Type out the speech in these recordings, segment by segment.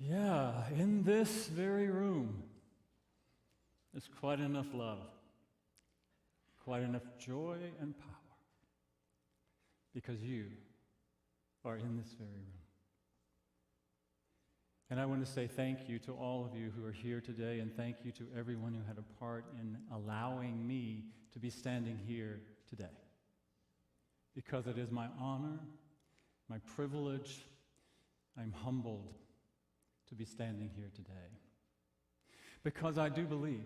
Yeah, in this very room, there's quite enough love, quite enough joy and power, because you are in this very room. And I want to say thank you to all of you who are here today, and thank you to everyone who had a part in allowing me to be standing here today. Because it is my honor, my privilege, I'm humbled to be standing here today. Because I do believe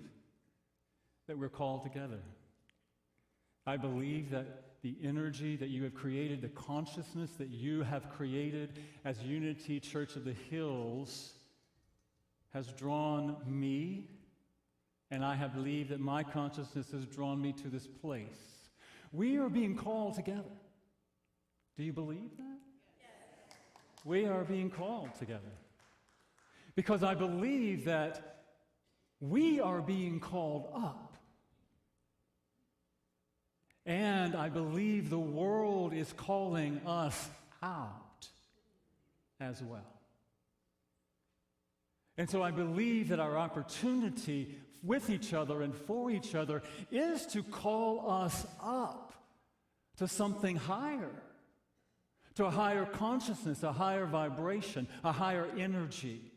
that we're called together. I believe that the energy that you have created, the consciousness that you have created as Unity Church of the Hills has drawn me, and I have believed that my consciousness has drawn me to this place. We are being called together. Do you believe that? Yes. We are being called together. Because I believe that we are being called up. And I believe the world is calling us out as well. And so I believe that our opportunity with each other and for each other is to call us up to something higher, to a higher consciousness, a higher vibration, a higher energy,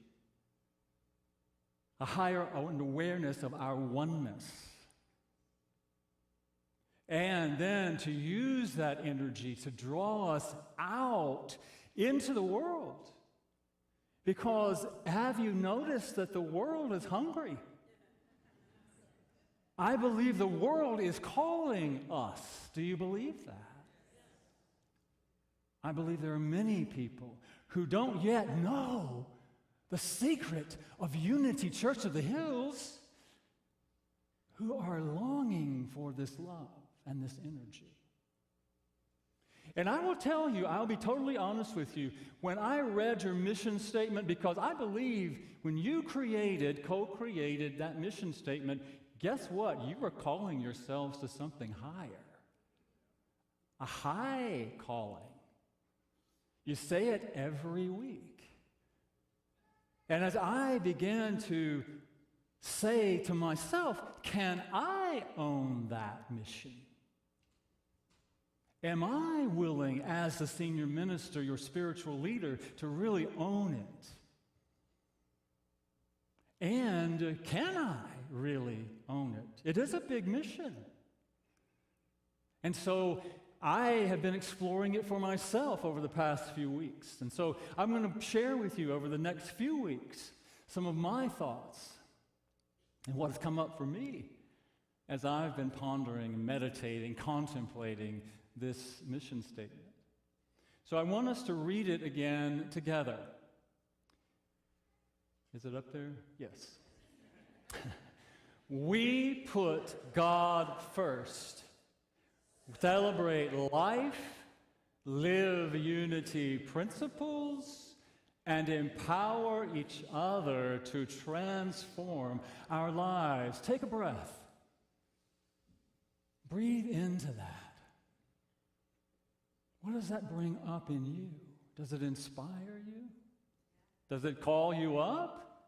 a higher awareness of our oneness. And then to use that energy to draw us out into the world. Because have you noticed that the world is hungry? I believe the world is calling us. Do you believe that? I believe there are many people who don't yet know the secret of Unity Church of the Hills, who are longing for this love and this energy. And I will tell you, I'll be totally honest with you, when I read your mission statement, because I believe when you co-created that mission statement, guess what? You were calling yourselves to something higher. A high calling. You say it every week. And as I began to say to myself, can I own that mission? Am I willing, as the senior minister, your spiritual leader, to really own it? And can I really own it? It is a big mission. And so I have been exploring it for myself over the past few weeks. And so I'm going to share with you over the next few weeks some of my thoughts and what has come up for me as I've been pondering, meditating, contemplating this mission statement. So I want us to read it again together. Is it up there? Yes. We put God first. Celebrate life, live unity principles, and empower each other to transform our lives. Take a breath. Breathe into that. What does that bring up in you? Does it inspire you? Does it call you up?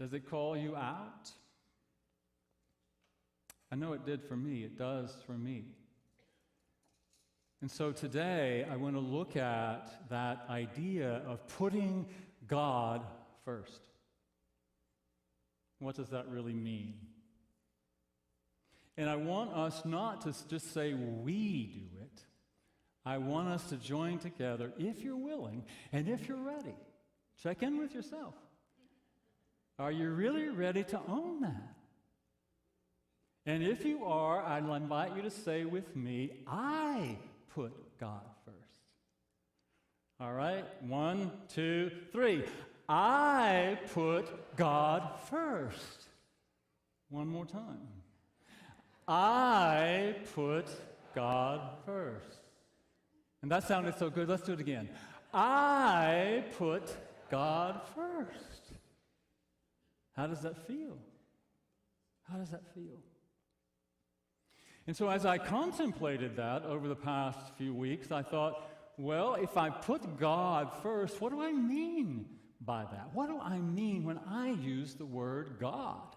Does it call you out? I know it did for me. It does for me. And so today, I want to look at that idea of putting God first. What does that really mean? And I want us not to just say we do it. I want us to join together, if you're willing and if you're ready. Check in with yourself. Are you really ready to own that? And if you are, I'd invite you to say with me, I put God first. All right? 1, 2, 3. I put God first. One more time. I put God first. And that sounded so good. Let's do it again. I put God first. How does that feel? How does that feel? And so as I contemplated that over the past few weeks, I thought, well, if I put God first, what do I mean by that? What do I mean when I use the word God?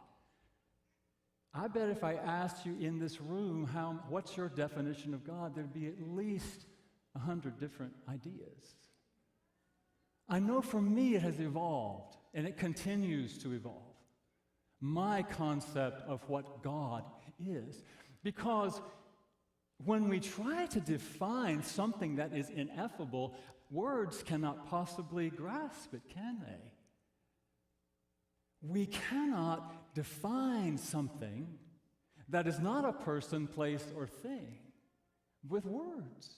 I bet if I asked you in this room, what's your definition of God, there'd be at least 100 different ideas. I know for me it has evolved, and it continues to evolve, my concept of what God is. Because when we try to define something that is ineffable, words cannot possibly grasp it, can they? We cannot define something that is not a person, place, or thing with words.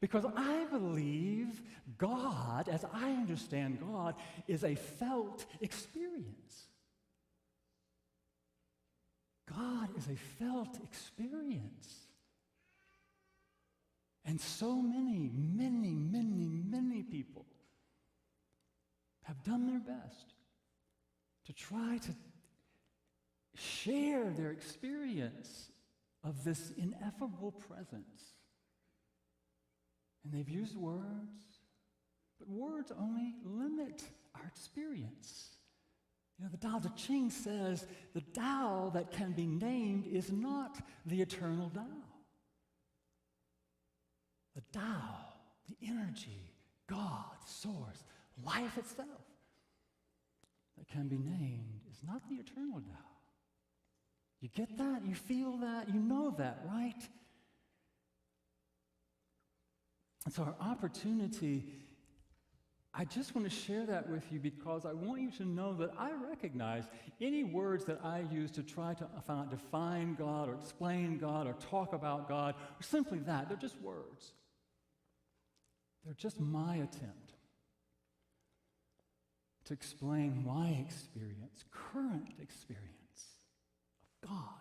Because I believe God, as I understand God, is a felt experience. God is a felt experience. And so many people have done their best to try to share their experience of this ineffable presence. And they've used words, but words only limit our experience. You know, the Tao Te Ching says the Tao that can be named is not the eternal Tao. The Tao, the energy, God, source, life itself, that can be named is not the eternal Tao. You get that? You feel that? You know that, right? And so our opportunity, I just want to share that with you because I want you to know that I recognize any words that I use to try to define God or explain God or talk about God are simply that. They're just words. They're just my attempt to explain my experience, current experience of God.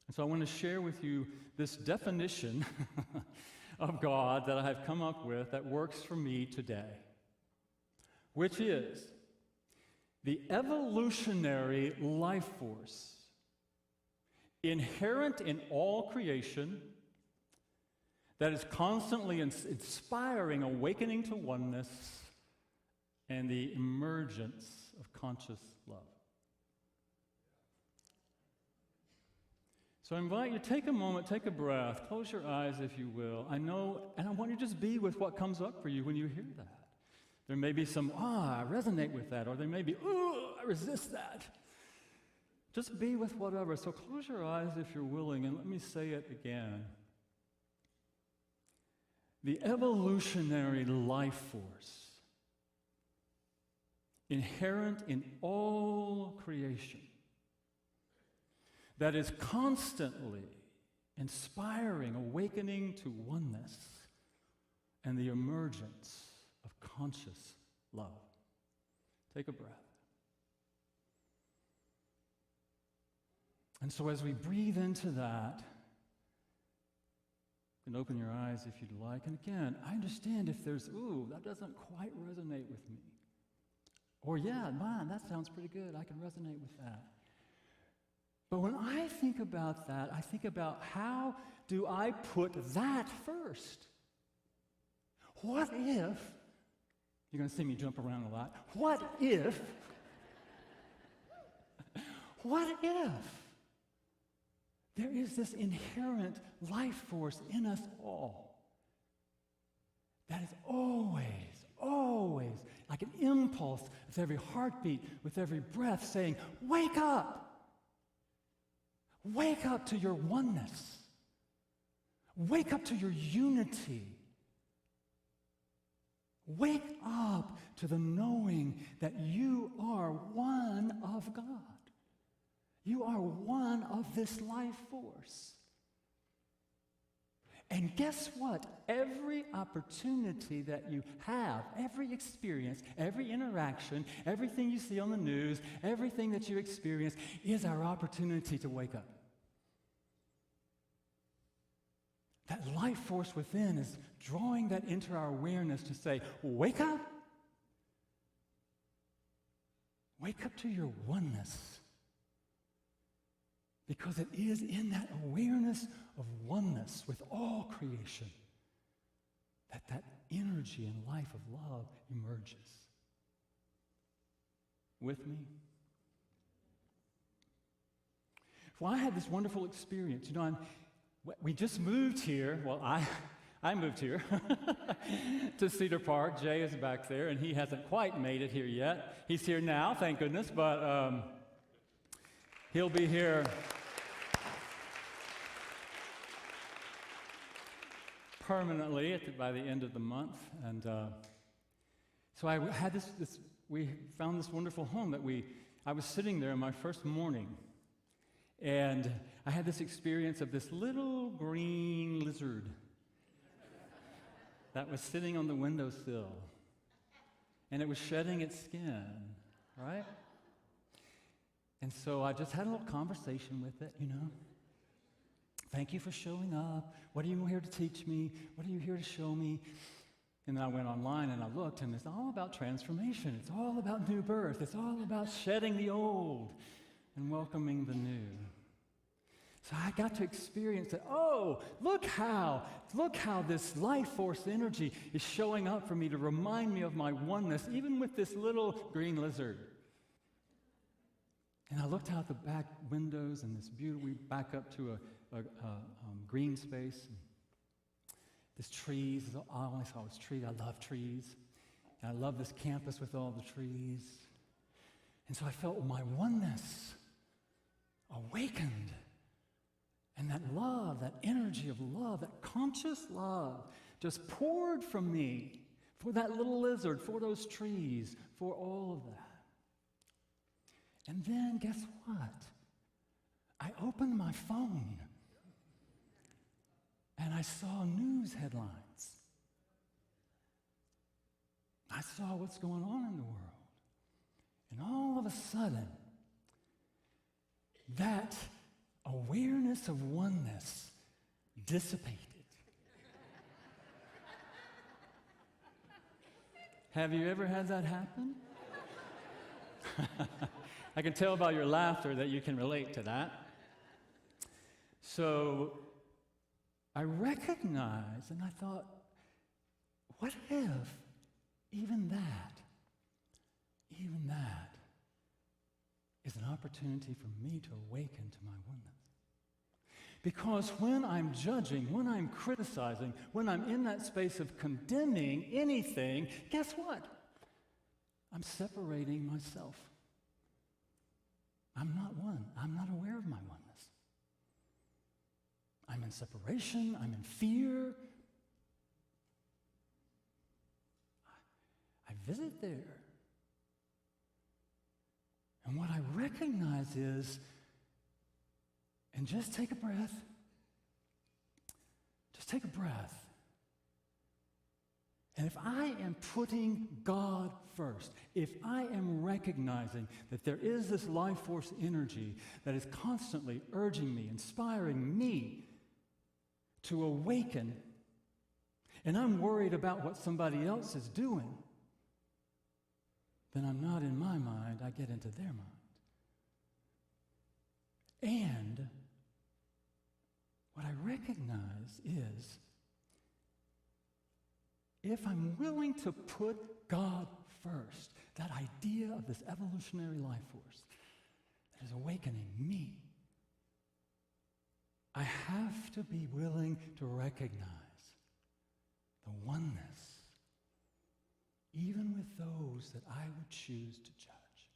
And so I want to share with you this definition of God that I have come up with that works for me today, which is the evolutionary life force inherent in all creation that is constantly inspiring awakening to oneness and the emergence of conscious love. So I invite you, take a moment, take a breath, close your eyes if you will. I know, and I want you to just be with what comes up for you when you hear that. There may be some, I resonate with that, or there may be, I resist that. Just be with whatever. So close your eyes if you're willing, and let me say it again. The evolutionary life force inherent in all creation that is constantly inspiring awakening to oneness and the emergence of conscious love. Take a breath. And so as we breathe into that, you can open your eyes if you'd like. And again, I understand if there's, that doesn't quite resonate with me. Or, man, that sounds pretty good. I can resonate with that. But when I think about that, I think about how do I put that first? What if, you're going to see me jump around a lot, what if there is this inherent life force in us all that is always like an impulse with every heartbeat, with every breath saying, wake up! Wake up to your oneness. Wake up to your unity. Wake up to the knowing that you are one of God. You are one of this life force. And guess what? Every opportunity that you have, every experience, every interaction, everything you see on the news, everything that you experience is our opportunity to wake up. That life force within is drawing that into our awareness to say, wake up. Wake up to your oneness. Because it is in that awareness of oneness with all creation that energy and life of love emerges. With me? Well, I had this wonderful experience. You know, we just moved here. Well, I moved here to Cedar Park. Jay is back there, and he hasn't quite made it here yet. He's here now, thank goodness, but he'll be here permanently by the end of the month. And so I had we found this wonderful home that I was sitting there my first morning, and I had this experience of this little green lizard that was sitting on the windowsill, and it was shedding its skin, right? And so I just had a little conversation with it, you know. Thank you for showing up. What are you here to teach me? What are you here to show me? And then I went online and I looked, and it's all about transformation. It's all about new birth. It's all about shedding the old and welcoming the new. So I got to experience it. Oh, look how this life force energy is showing up for me to remind me of my oneness, even with this little green lizard. And I looked out the back windows, and we back up to a green space. And this trees, all I saw was trees. I love trees. And I love this campus with all the trees. And so I felt my oneness awakened. And that love, that energy of love, that conscious love just poured from me for that little lizard, for those trees, for all of that. And then guess what? I opened my phone and I saw news headlines. I saw what's going on in the world. And all of a sudden, that awareness of oneness dissipated. Have you ever had that happen? I can tell by your laughter that you can relate to that. So I recognized, and I thought, what if even that is an opportunity for me to awaken to my oneness? Because when I'm judging, when I'm criticizing, when I'm in that space of condemning anything, guess what? I'm separating myself. I'm not one. I'm not aware of my oneness. I'm in separation. I'm in fear. I visit there. And what I recognize is, and just take a breath. Just take a breath. And if I am putting God first, if I am recognizing that there is this life force energy that is constantly urging me, inspiring me to awaken, and I'm worried about what somebody else is doing, then I'm not in my mind, I get into their mind. And what I recognize is, if I'm willing to put God first, that idea of this evolutionary life force that is awakening me, I have to be willing to recognize the oneness, even with those that I would choose to judge.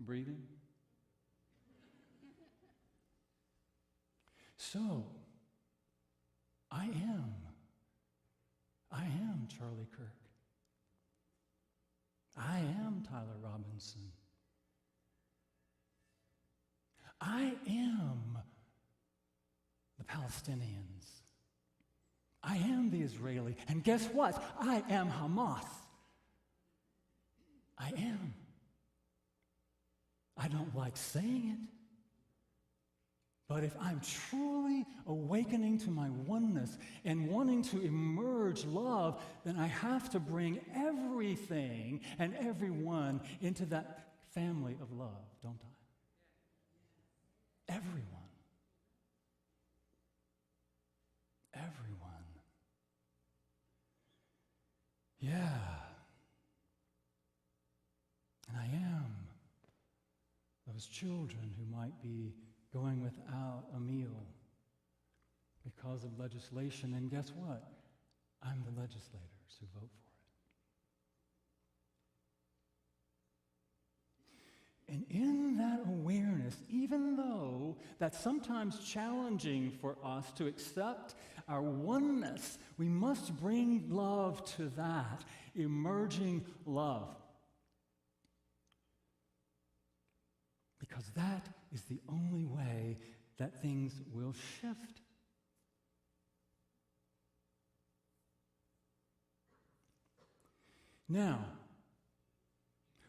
Breathing? So, I am Charlie Kirk. I am Tyler Robinson. I am the Palestinians. I am the Israeli. And guess what? I am Hamas. I am. I don't like saying it. But if I'm truly awakening to my oneness and wanting to emerge love, then I have to bring everything and everyone into that family of love, don't I? Everyone. Everyone. those children who might be going without a meal because of legislation. And guess what? I'm the legislators who vote for it. And in that awareness, even though that's sometimes challenging for us to accept our oneness, we must bring love to that, emerging love. Because that is the only way that things will shift. Now,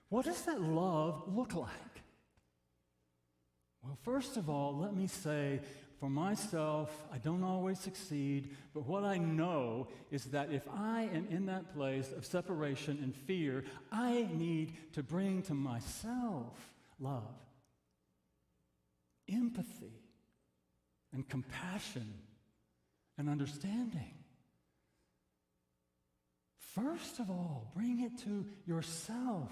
what does that love look like? Well, first of all, let me say, for myself, I don't always succeed, but what I know is that if I am in that place of separation and fear, I need to bring to myself love, empathy, and compassion, and understanding. First of all, bring it to yourself.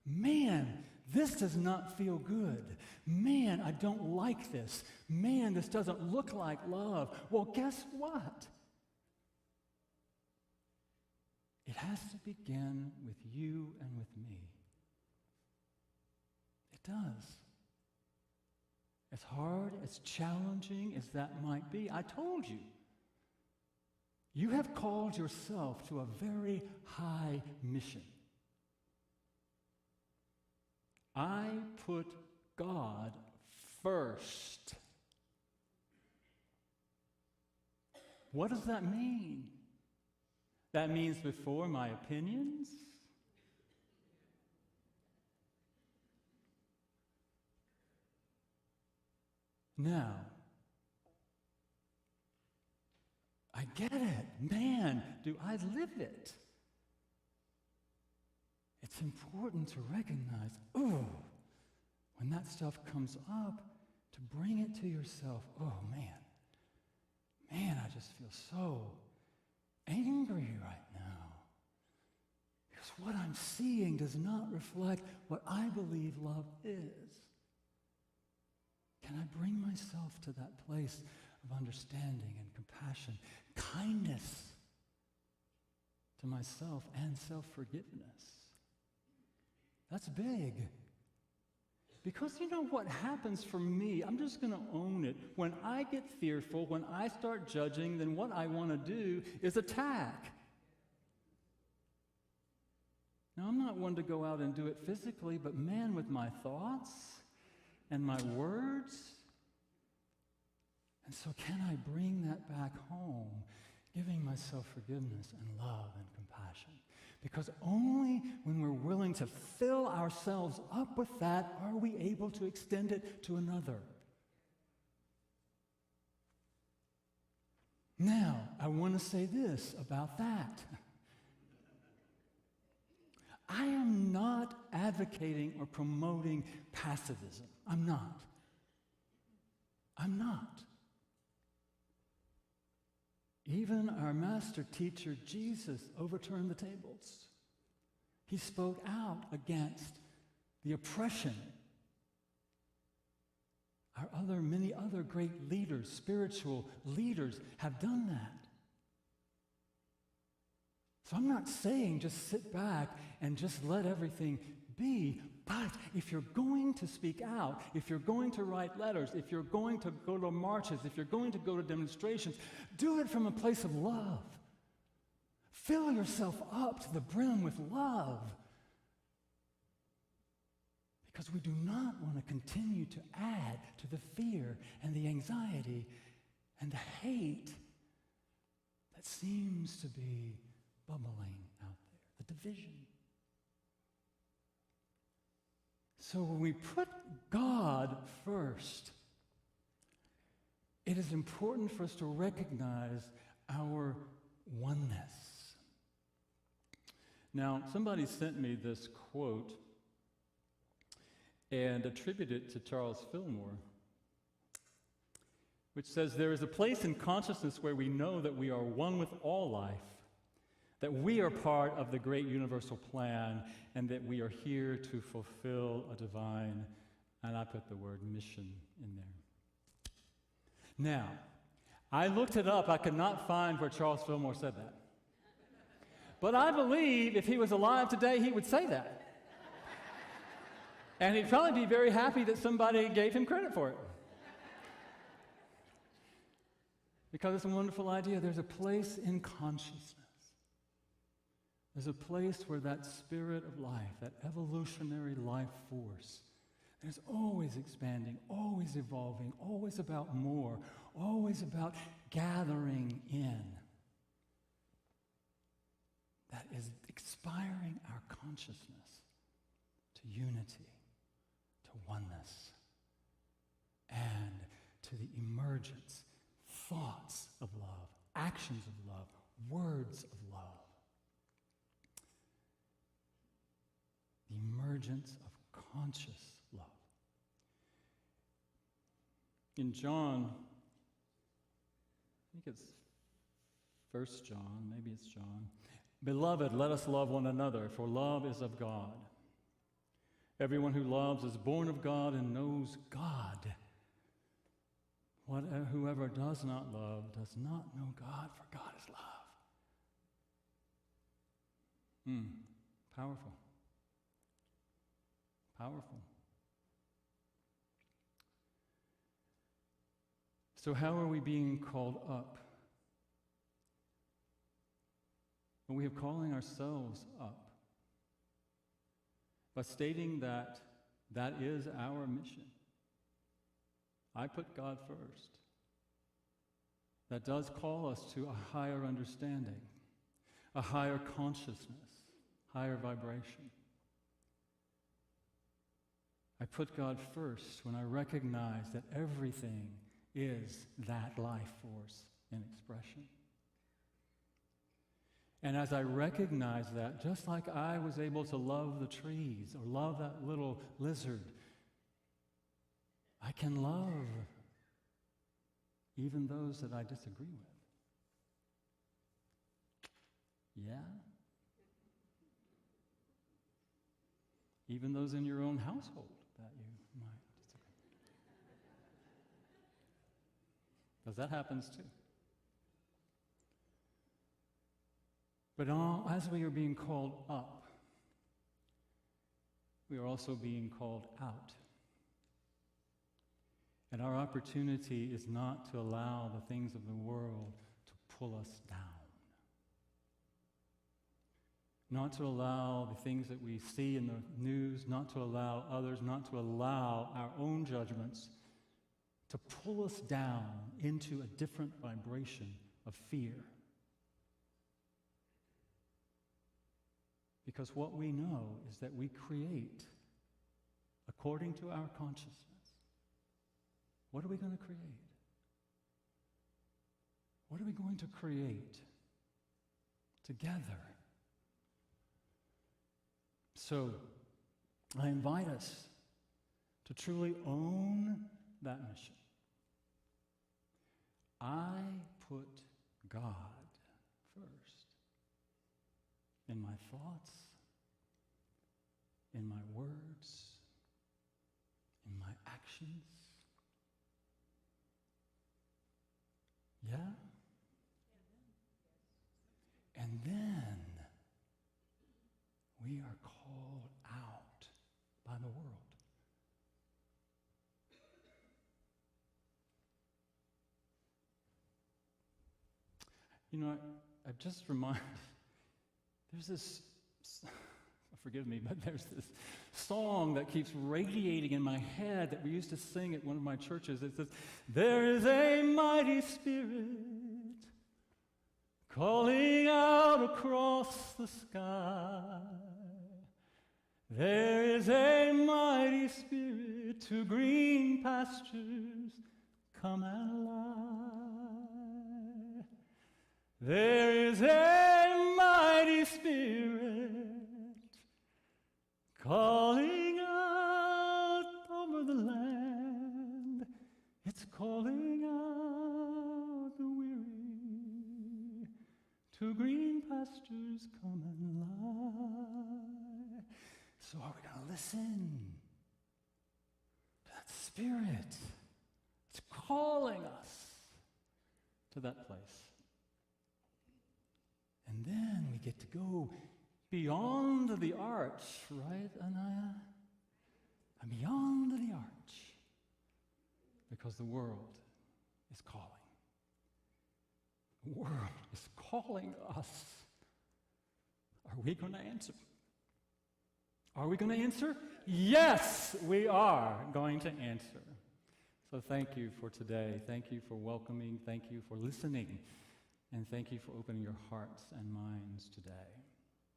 Man, this does not feel good. Man, I don't like this. Man, this doesn't look like love. Well, guess what? It has to begin with you and with me. It does. As hard, as challenging as that might be, I told you, you have called yourself to a very high mission. I put God first. What does that mean? That means before my opinions? Now, I get it. Man, do I live it. It's important to recognize, when that stuff comes up, to bring it to yourself. Oh, man, I just feel so angry right now. Because what I'm seeing does not reflect what I believe love is. Can I bring myself to that place of understanding and compassion, kindness to myself, and self-forgiveness? That's big. Because you know what happens for me? I'm just going to own it. When I get fearful, when I start judging, then what I want to do is attack. Now, I'm not one to go out and do it physically, but man, with my thoughts and my words. And so can I bring that back home, giving myself forgiveness and love and compassion? Because only when we're willing to fill ourselves up with that are we able to extend it to another. Now, I want to say this about that. I am not advocating or promoting pacifism. I'm not. Even our master teacher, Jesus, overturned the tables. He spoke out against the oppression. Many other great leaders, spiritual leaders, have done that. So I'm not saying just sit back and just let everything be, but if you're going to speak out, if you're going to write letters, if you're going to go to marches, if you're going to go to demonstrations, do it from a place of love. Fill yourself up to the brim with love. Because we do not want to continue to add to the fear and the anxiety and the hate that seems to be bubbling out there, the division. So when we put God first, it is important for us to recognize our oneness. Now, somebody sent me this quote and attributed it to Charles Fillmore, which says, "There is a place in consciousness where we know that we are one with all life, that we are part of the great universal plan, and that we are here to fulfill a divine And I put the word mission in there. Now, I looked it up. I could not find where Charles Fillmore said that. But I believe if he was alive today, he would say that. And he'd probably be very happy that somebody gave him credit for it. Because it's a wonderful idea. There's a place in consciousness. There's a place where that spirit of life, that evolutionary life force, is always expanding, always evolving, always about more, always about gathering in. That is inspiring our consciousness to unity, to oneness, and to the emergence, thoughts of love, actions of love, words of love. The emergence of conscious love. In John, I think it's 1 John, maybe it's John. Beloved, let us love one another, for love is of God. Everyone who loves is born of God and knows God. Whoever does not love does not know God, for God is love. Powerful. Powerful. So how are we being called up? Well, we are calling ourselves up by stating that that is our mission. I put God first. That does call us to a higher understanding, a higher consciousness, higher vibration. I put God first when I recognize that everything is that life force in expression. And as I recognize that, just like I was able to love the trees or love that little lizard, I can love even those that I disagree with. Yeah? Even those in your own household that you might disagree with. Because that happens too. But as we are being called up, we are also being called out. And our opportunity is not to allow the things of the world to pull us down. Not to allow the things that we see in the news, not to allow others, not to allow our own judgments to pull us down into a different vibration of fear. Because what we know is that we create according to our consciousness. What are we going to create? What are we going to create together? So, I invite us to truly own that mission. I put God first in my thoughts, in my words, in my actions. Yeah? And then we are called out by the world. You know, I've just reminded, there's this, forgive me, but there's this song that keeps radiating in my head that we used to sing at one of my churches. It says, there is a mighty spirit calling out across the sky. There is a mighty spirit to green pastures come and lie. There is a mighty spirit calling out over the land. It's calling out the weary to green pastures come and lie. So are we going to listen? Spirit is calling us to that place. And then we get to go beyond the arch, right, Anaya? And beyond the arch, because the world is calling. The world is calling us. Are we going to answer? Are we going to answer? Yes, we are going to answer. So thank you for today. Thank you for welcoming. Thank you for listening. And thank you for opening your hearts and minds today.